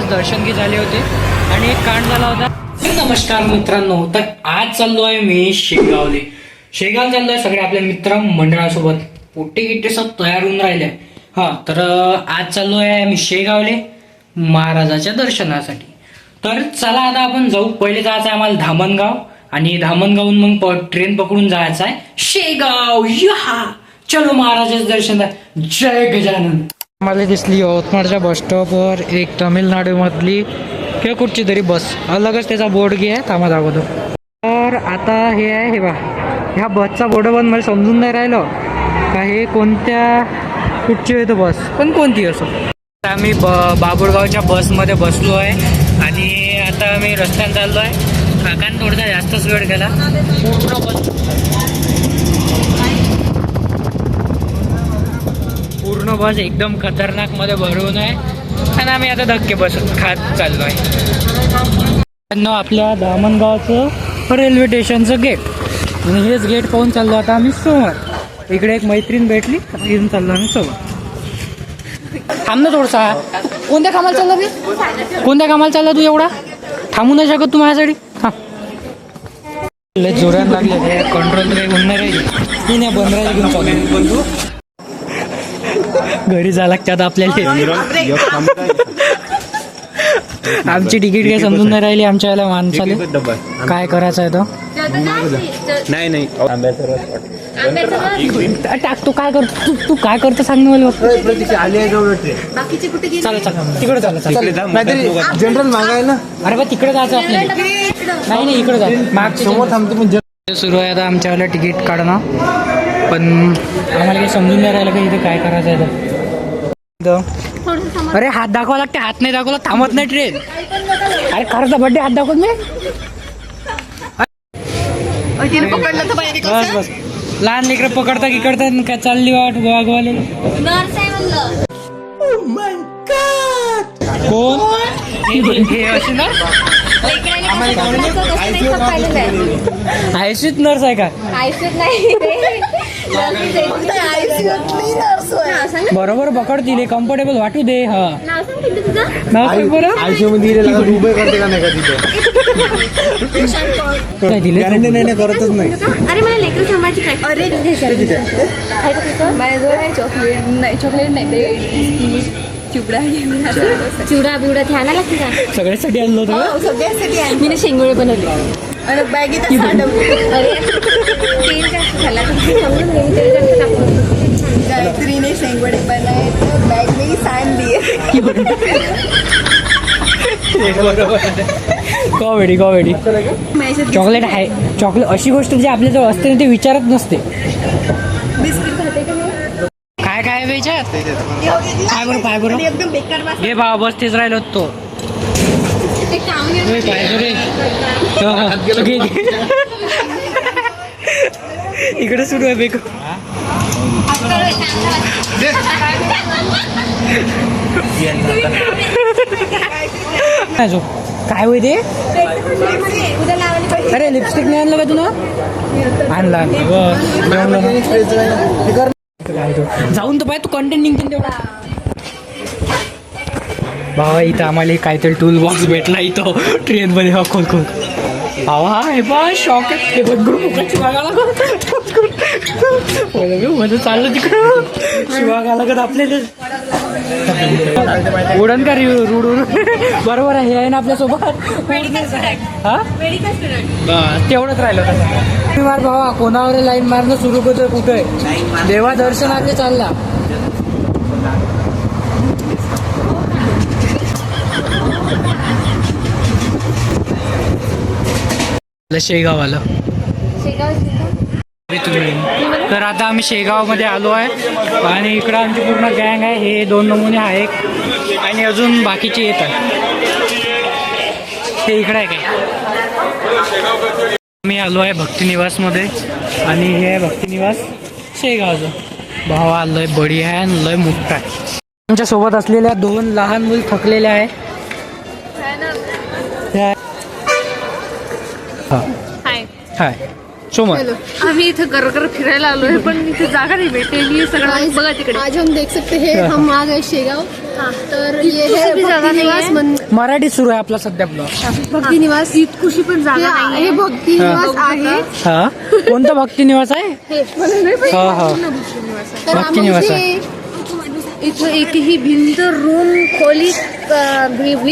महाराज दर्शन की झाले होते आणि एक कांड झाला होता. नमस्कार मित्रांनो, तर आज चाललो आहे मी शेगावले. शेगाव चाललोय सगळे आपल्या मित्र मंडळासोबत. पोट्टे गिट्टे सब तयार होऊन राहिले. हा तर आज चाललो आहे मी शेगावले महाराजाच्या दर्शनासाठी. तर चला आता आपण जाऊ. पहिले जायचं आहे आम्हाला धामणगाव आणि धामणगावून मग ट्रेन पकडून जायचं आहे शेगाव. या चलो महाराजाच्या दर्शनात. जय गजानन. मला दिसली यवतमाळच्या बस स्टॉपवर एक तामिळनाडू मधली किंवा कुठची तरी बस, अलगच त्याचा बोर्ड घे आहे. थांबा दाखवतो. तर आता हे आहे, हे बा ह्या बसचा बोर्ड पण मला समजून नाही राहिलं का हे कोणत्या कुठची आहे तो बस, पण कोणती असो. आम्ही बाबुळगावच्या बसमध्ये बसलो आहे आणि आता आम्ही रस्त्याने चाललो आहे. काकांनी थोडासा जास्तच वेळ केला. पूर्ण बस एकदम खतरनाक मध्ये भरून आहे आणि आम्ही आता धक्के बसत खात चाललो आहे. आपल्या धामणगावचं रेल्वे स्टेशनचं गेट आणि हेच गेट पाहून चाललो आता आम्ही समोर. इकडे एक मैत्रीण भेटली, इथून चाललो आम्ही समोर. थांब ना थोडसा. कोणत्या कामाला चालला रे? कोणत्या कामाला चालला तू एवढा? थांबू नाही शकत तू माझ्यासाठी? हा लय जोरात लागले कंट्रोल काही होऊन नाही राहील. तू नाही बंदराला घेऊन चालू घरी जा लागते आता आपल्याला. आमची तिकीट काही समजून नाही राहिली आमच्या याला माणसाले. काय करायचं आहे तो नाही टाक. तू काय करतो? तू काय करतो सांग मला. चालेल तिकडे चालेल जनरल मागाय ना. अरे बा तिकडे जायचं आपल्याला. नाही इकडे जायचं. मागच्या सुरू आहे आता आमच्यावाला तिकीट काढणं, पण आम्हाला काही समजून नाही राहिलं का इथे काय करायचं आहे. अरे हात दाखवा लागते. हात नाही दाखवला थांबत नाही ट्रेन. अरे खरंच बड्डे हात दाखवत नाही. बस बस लहान लेकरं पकडता की करतात काय चालली वाट वाघवाले. कोण हे अशी ना आयुष्यात नर्स आहे का? बरोबर पकडतील. कम्फर्टेबल वाटू दे. हा उभे करते का नाही का तिथे करतच नाही. अरे मला लेकर सांभाळची चॉकलेट नाही, चॉकलेट नाही, चिवडा बिवडा ध्याना लागते का? सगळ्यासाठी आणलं होतं. सगळ्यासाठी मी शेंगोळे बनवले आणि बॅगेत तेल जास्त झाला तेल जास्त टाकून गायत्रीने शेंगोळे बनाए बॅग में सांड दिए. कॉमेडी चॉकलेट आहे. चॉकलेट अशी गोष्ट जी आपल्याजवळ असते ना ते विचारत नसते. बिस्किट खाते का? काय बेचात काय बरं एकदम बेकार हे बा बस तेच राहिलो तो. इकडे सुरू आहे बेक. काय होय ते? अरे लिपस्टिक नाही आणलं का तुला? आणला जाऊन तर पाय तू कंटेंट निघते तेवढा. भावा इथं आम्हाला काहीतरी टूल बॉक्स भेटला इथं ट्रेन मध्ये. हा खोल भावा हे बा शॉक आहे. मध्ये चाललं तिकडं शिवागा लागत आपल्याला. उडण का रूड बरोबर आहे. हे आहे ना आपल्यासोबत. हा तेवढंच राहिलं तसं. मार भावा कोणावर लाईन मारणं सुरू करतोय. कुठे देवा दर्शनाचे चालला. शेगाव आलं तर आता आम्ही शेगाव मध्ये आलो आहे आणि इकडं आमची पूर्ण गँग आहे. हे 2 नमुने आहे आणि अजून बाकीचे येत आहे. ते इकडे आहे काय. मी आलो आहे भक्तिनिवास मध्ये आणि हे आहे भक्तिनिवास शेगावचं. भावा आलोय बडी आहे आणि लय मोठा आहे. आमच्या सोबत असलेल्या 2 लहान मुली थकलेल्या आहे. हाय सोमन. आम्ही इथे घर फिरायला आलोय पण इथे जागा नाही भेटलेली. सगळं बघा तिकडे. आज हम देख सकते हैं हम आ गए शेगाव तर ये है भक्ती निवास मराठी सुरू आहे आपला सध्या ब्लॉग. भक्ती निवास इतकुशी पण जागा हे भक्ती निवास आहे. हा कोणता भक्ती निवास आहे? हा हा तर भक्ती निवास आम्ही आहे. इथं एकही भिंत रूम खोली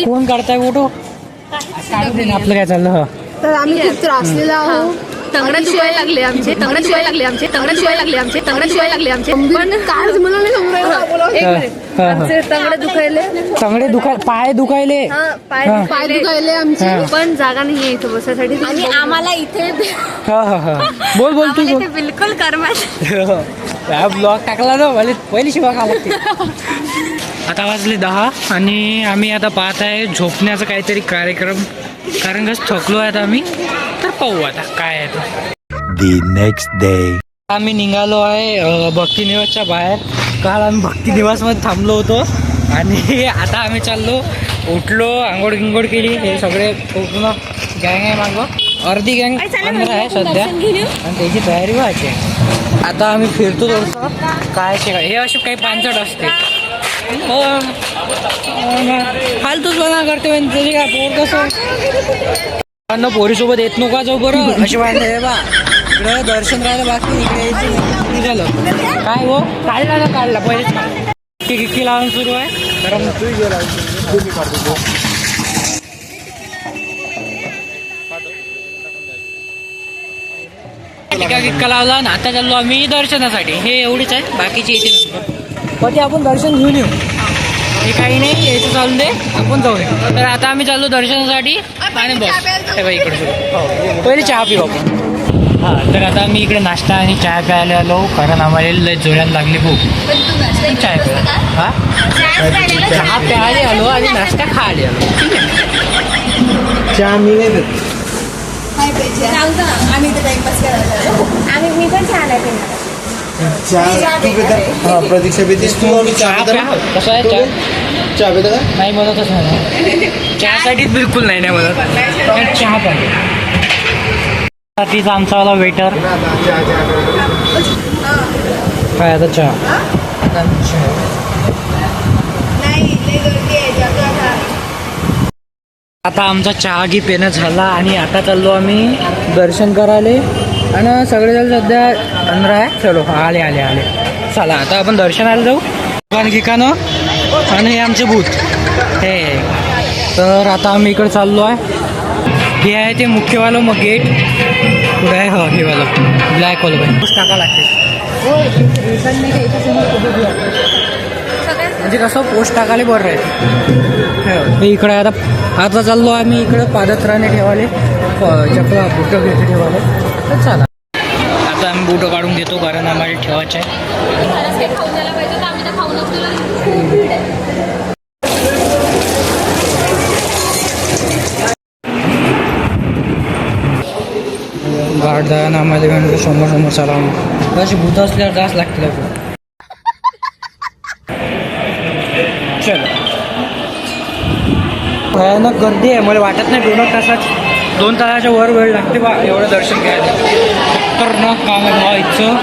कोण काढताय फोटो? काढू दे ना, आपलं काय चाललं. हा तर आम्ही खूप त्रासलेलो आहोत. तंगडा दुखायला लागले आमचे तंगडा दुखायला लागले आमचे तंगडा दुखायला लागले आमचे तंगडा दुखायला लागले आमचे पण काहीच मला नाही समजायला. एक मिनिट हा, हा. आमचे तंगडे दुखायले चांगले पाय दुखायले. हा पाय हा. पाय दुखायले दुखायले आमचे. हा. पण जागा नाहीये इथं बसायसाठी आणि आम्हाला इथे हा हा हा बोल बोल तू आम्हाला बोल. इथे बिलकुल करमत ब्लॉग टाकला ना मला पहिली शिवा खा लागते. आता वाजले 10 आणि आम्ही आता पाहत आहे झोपण्याचा काहीतरी कार्यक्रम. कारण कसं थकलो आहे आता आम्ही. तर पाहू आता काय आहे ते. The next day. आम्ही निघालो आहे भक्ती निवासच्या बाहेर. काल आम्ही भक्ती निवासमध्ये थांबलो होतो आणि आता आम्ही चाललो. उठलो, आंघोळ गिंगोळ केली. हे सगळे पूर्ण गँग आहे मागं. अर्धी गँग अंदर आहे सध्या आणि त्याची तयारी व्हायची आहे. आता आम्ही फिरतो थोडंसं काय हे असे काही पांचट असते. फालतूच बना करते त्याची काय पोर कसं पोरीसोबत येत नका जाऊ बरं असे वाटते बा. इकडं दर्शन राहिलं बाकी इकडे यायचं झालं. काय हो काढला ना काढला पहिलेच किक्की लावून सुरू आहे. किक्का लावला ना. आता चाललो आम्ही दर्शनासाठी. हे एवढीच आहे बाकीची येते नंतर. पण ते आपण दर्शन घेऊन येऊ. हे काही नाही यायचं चालू दे आपण जाऊ. तर आता आम्ही चाललो दर्शनासाठी आणि बस हे बाई इकडे पहिले चहा पिऊ आपण. हां तर आता आम्ही इकडे नाश्ता आणि चहा प्यायला आलो कारण आम्हाला लय जोड्याला लागली भूक. चहा प्या हां चहा प्यायला आलो आणि नाश्ता खायला आलो. ठीक आहे चहा मी नाही देत. आम्ही इथे टाइमपास करायला आम्ही मी पण छान आहे चहा तू पिता? हा प्रतीक्षा पितेस तू? आणि चहा चहा प्या. पिता? कसं आहे चहा चहा पिता का? नाही बनवतच नाही. चहासाठीच बिलकुल नाही बनवत. तर चहा प्या. तीच आमचा वाला वेटर काय आता चहा. आता आमचा चहा घी पिणं झाला आणि आता चाललो आम्ही दर्शन करायला. आणि सगळेजण सध्या अंदर आहे. चलो आले आले आले. चला आता आपण दर्शनाला जाऊ. दुकान गिकानं आणि हे आमचे भूत हे. तर आता आम्ही इकडे चाललो आहे. हे आहे ते मुख्यवालं मग गेट कुठे आहे. हो हे वालं ब्लॅकवालं पाहिजे टाका लागते. म्हणजे कसं पोस्ट टाकायला बरं राहते. हे इकडे आता चाललो आम्ही इकडे पादत्राणे ठेवाले चपला बुटं घेते ठेवाले. तर चला आता आम्ही बुटं काढून घेतो कारण आम्हाला ठेवायचं आहे. गाड जाणं आम्हाला म्हणून समोर चालावं. अशी भूत असल्यावर जास्त लागते लवकर. चल भयानक गर्दी आहे. मला वाटत नाही 2 तासाच्या वर वेळ लागते बा एवढं दर्शन घ्यायला. तर न काम व्हायचं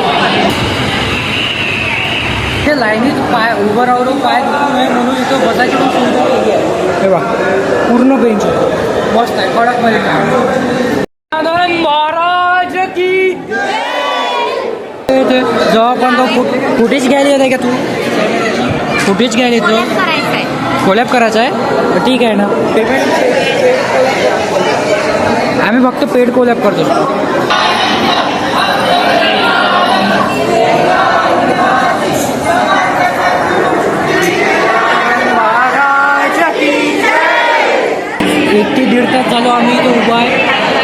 ते लाईनीत पाय उभं राहून पाय दुखू नये म्हणून इथं बसायची पण सुविधा केली आहे. हे बा पूर्ण बेंच मस्त आहे कडकमध्ये. महाराज की जेव्हा पण तो फुटेज घ्यायला येत आहे का तू? फुटेज घ्यायला येतो. कोलॅब करायचं आहे. ठीक आहे ना. पेमेंट आम्ही फक्त पेड कोलॅब करतो. एक ते दीड तास झालो आम्ही इथे उभा आहे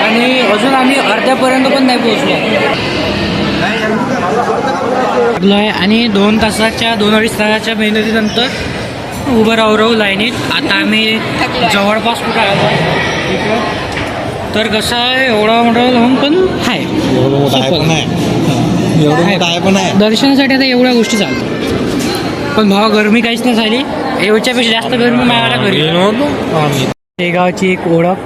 आणि अजून आम्ही अर्ध्यापर्यंत पण नाही पोहोचलो आहे. आणि 2-2.5 तासाच्या मेहनतीनंतर उभं राहू लाईनीत. आता आम्ही जवळपास कुठं आलो तर कसं आहे एवढा मोठा लावून पण आहे. दर्शनासाठी आता एवढ्या गोष्टी चालतात. पण भावा गरमी काहीच नाही झाली. याच्यापेक्षा जास्त गरमी मायाला घरी. शेगावची एक ओळख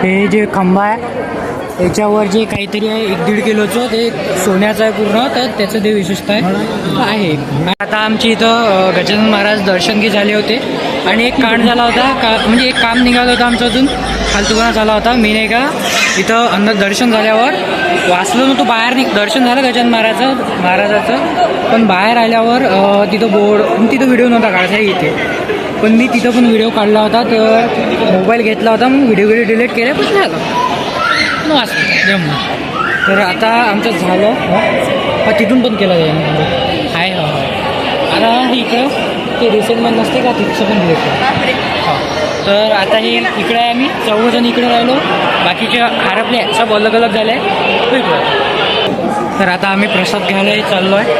हे जे खंबा आहे याच्यावर जे काहीतरी आहे 1-1.5 किलोचं ते सोन्याचं आहे पूर्ण, तर त्याचं ते विशेषता आहे. आता आमची इथं गजानन महाराज दर्शन घे झाले होते आणि एक कांड झाला होता म्हणजे एक काम निघालं होतं आमचं अजून फालतूपणा झाला होता. मी नाही का इथं अंदर दर्शन झाल्यावर वाचलो नव्हतो, बाहेर दर्शन झालं गजानन महाराजाचं, पण बाहेर आल्यावर तिथं बोर्ड तिथं व्हिडिओ नव्हता काढायचा इथे, पण मी तिथं पण व्हिडिओ काढला होता. तर मोबाईल घेतला होता, मग व्हिडिओ डिलीट केले, पण झालं वाचलं जमलं. तर आता आमचं झालं हा तिथून पण केला जाईल हाय. आता इकडं ते रिसेंटमध्ये नसते का तिथचं पण डिलीट केलं. तर आता हे इकडे आहे, आम्ही 4 जण इकडे राहिलो, बाकीचे हरपले सब अलग अलग झाले. तर आता आम्ही प्रसाद घ्यायला चाललो आहे,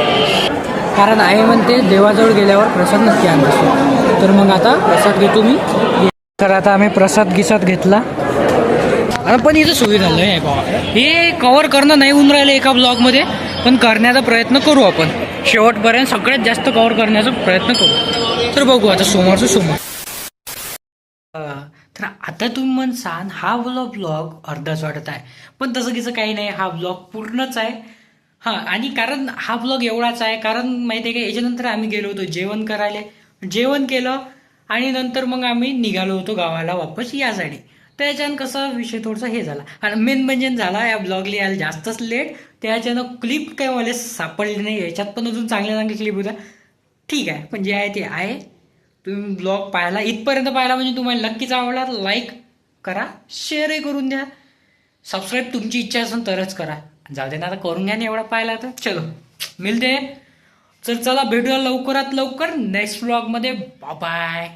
कारण आई म्हणते देवाजवळ गेल्यावर प्रसाद नक्की आणतो. तर मग आता प्रसाद घेतो मी. तर आता आम्ही प्रसाद घेतला. आता पण इथं सोयी झालं आहे बाबा, हे कव्हर करणं नाही होऊन राहिलं एका ब्लॉगमध्ये, पण करण्याचा प्रयत्न करू आपण शेवटपर्यंत, सगळ्यात जास्त कव्हर करण्याचा प्रयत्न करू. तर बघू आता सोमवार. तर आता तुम्ही म्हणसान हा ब्लॉग अर्धाच वाटत आहे, पण तसं कसं काही नाही, हा ब्लॉग पूर्णच आहे. हां, आणि कारण हा ब्लॉग एवढाच आहे, कारण माहिती आहे का, याच्यानंतर आम्ही गेलो होतो जेवण करायला, जेवण केलं आणि नंतर मग आम्ही निघालो होतो गावाला वापस यासाठी. त्याच्यानं कसं विषय थोडासा हे झाला, आणि मेन म्हणजे झाला या ब्लॉगला यायला जास्तच लेट, त्याच्यानं क्लिप काही मला सापडली नाही. याच्यात पण अजून चांगले क्लिप होत्या. ठीक आहे, पण जे आहे ते आहे. तुम्ही ब्लॉग पाहिला, इथपर्यंत पाहिला म्हणजे तुम्हाला नक्कीच आवडला. लाईक करा, शेअरही करून द्या, सबस्क्राईब तुमची इच्छा असेल तरच करा. जाऊ दे ना, आता करून घ्या ना, एवढा पाहिला तर चलो मिळते. तर चला भेटूया लवकरात लवकर नेक्स्ट ब्लॉगमध्ये. बाय.